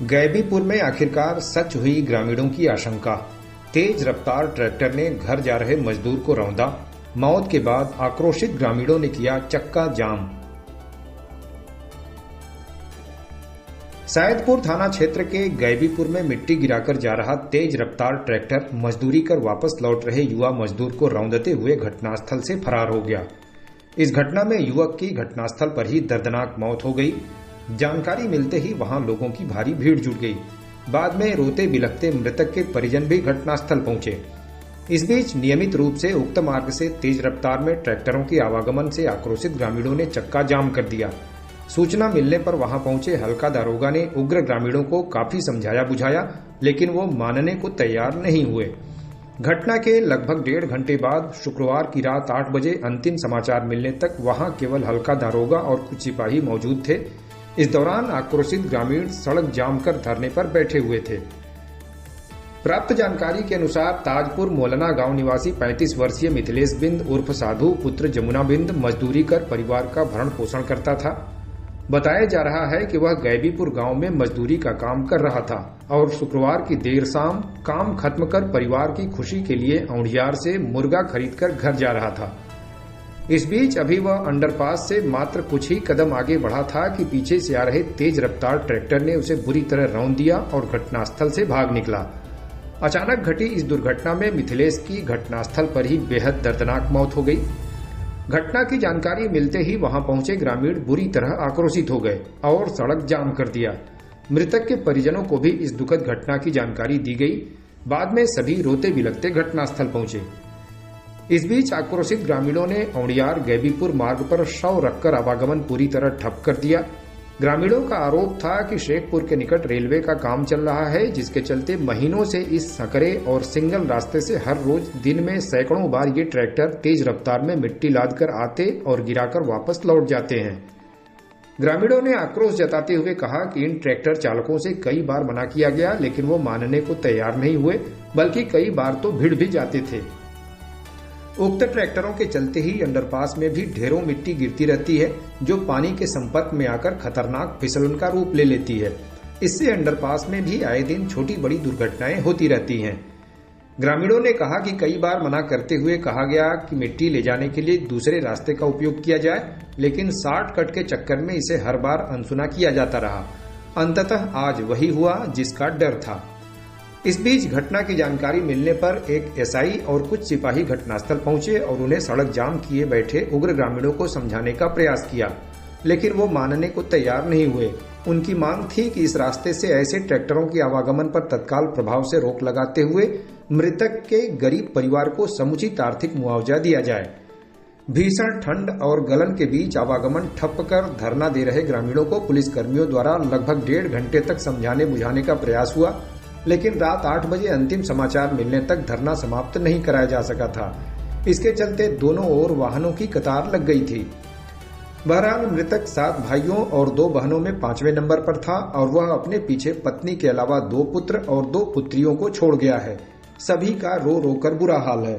गैबीपुर में आखिरकार सच हुई ग्रामीणों की आशंका। तेज रफ्तार ट्रैक्टर ने घर जा रहे मजदूर को रौंदा। मौत के बाद आक्रोशित ग्रामीणों ने किया चक्का जाम। सैदपुर थाना क्षेत्र के गैबीपुर में मिट्टी गिराकर जा रहा तेज रफ्तार ट्रैक्टर मजदूरी कर वापस लौट रहे युवा मजदूर को रौंदते हुए घटनास्थल से फरार हो गया। इस घटना में युवक की घटनास्थल पर ही दर्दनाक मौत हो गई। जानकारी मिलते ही वहां लोगों की भारी भीड़ जुट गई। बाद में रोते बिलखते मृतक के परिजन भी घटनास्थल पहुंचे। इस बीच नियमित रूप से उक्त मार्ग से तेज रफ्तार में ट्रैक्टरों के आवागमन से आक्रोशित ग्रामीणों ने चक्का जाम कर दिया। सूचना मिलने पर वहां पहुंचे हल्का दारोगा ने उग्र ग्रामीणों को काफी समझाया बुझाया, लेकिन वो मानने को तैयार नहीं हुए। घटना के लगभग 1.5 घंटे बाद शुक्रवार की रात 8 बजे अंतिम समाचार मिलने तक वहां केवल हल्का दारोगा और कुछ सिपाही मौजूद थे। इस दौरान आक्रोशित ग्रामीण सड़क जाम कर धरने पर बैठे हुए थे। प्राप्त जानकारी के अनुसार ताजपुर मोलना गांव निवासी 35 वर्षीय मिथिलेश बिंद उर्फ साधु पुत्र जमुना बिंद मजदूरी कर परिवार का भरण पोषण करता था। बताया जा रहा है कि वह गैबीपुर गांव में मजदूरी का काम कर रहा था और शुक्रवार की देर शाम काम खत्म कर परिवार की खुशी के लिए औंढियार से मुर्गा खरीदकर घर जा रहा था। इस बीच अभी वह अंडरपास से मात्र कुछ ही कदम आगे बढ़ा था कि पीछे से आ रहे तेज रफ्तार ट्रैक्टर ने उसे बुरी तरह रौंद दिया और घटनास्थल से भाग निकला। अचानक घटी इस दुर्घटना में मिथिलेश की घटनास्थल पर ही बेहद दर्दनाक मौत हो गई। घटना की जानकारी मिलते ही वहां पहुंचे ग्रामीण बुरी तरह आक्रोशित हो गए और सड़क जाम कर दिया। मृतक के परिजनों को भी इस दुखद घटना की जानकारी दी गई। बाद में सभी रोते बिलखते घटनास्थल पहुंचे। इस बीच आक्रोशित ग्रामीणों ने औंढियार गैबीपुर मार्ग पर शव रखकर आवागमन पूरी तरह ठप कर दिया। ग्रामीणों का आरोप था कि शेखपुर के निकट रेलवे का काम चल रहा है, जिसके चलते महीनों से इस सकरे और सिंगल रास्ते से हर रोज दिन में सैकड़ों बार ये ट्रैक्टर तेज रफ्तार में मिट्टी लादकर आते और गिराकर वापस लौट जाते हैं। ग्रामीणों ने आक्रोश जताते हुए कहा कि इन ट्रैक्टर चालकों से कई बार मना किया गया, लेकिन वो मानने को तैयार नहीं हुए, बल्कि कई बार तो भिड़ भी जाते थे। उक्त ट्रैक्टरों के चलते ही अंडरपास में भी ढेरों मिट्टी गिरती रहती है, जो पानी के संपर्क में आकर खतरनाक फिसलन का रूप ले लेती है। इससे अंडरपास में भी आए दिन छोटी बड़ी दुर्घटनाएं होती रहती हैं। ग्रामीणों ने कहा कि कई बार मना करते हुए कहा गया कि मिट्टी ले जाने के लिए दूसरे रास्ते का उपयोग किया जाए, लेकिन शॉर्टकट के चक्कर में इसे हर बार अनसुना किया जाता रहा। अंततः आज वही हुआ जिसका डर था। इस बीच घटना की जानकारी मिलने पर एक एसआई और कुछ सिपाही घटनास्थल पहुंचे और उन्हें सड़क जाम किए बैठे उग्र ग्रामीणों को समझाने का प्रयास किया, लेकिन वो मानने को तैयार नहीं हुए। उनकी मांग थी कि इस रास्ते से ऐसे ट्रैक्टरों के आवागमन पर तत्काल प्रभाव से रोक लगाते हुए मृतक के गरीब परिवार को समुचित आर्थिक मुआवजा दिया जाए। भीषण ठंड और गलन के बीच आवागमन ठप कर धरना दे रहे ग्रामीणों को पुलिस कर्मियों द्वारा लगभग 1.5 घंटे तक समझाने बुझाने का प्रयास हुआ, लेकिन रात 8 बजे अंतिम समाचार मिलने तक धरना समाप्त नहीं कराया जा सका था। इसके चलते दोनों ओर वाहनों की कतार लग गई थी। बहरहाल मृतक 7 भाइयों और 2 बहनों में 5वें नंबर पर था और वह अपने पीछे पत्नी के अलावा 2 पुत्र और 2 पुत्रियों को छोड़ गया है। सभी का रो रो कर बुरा हाल है।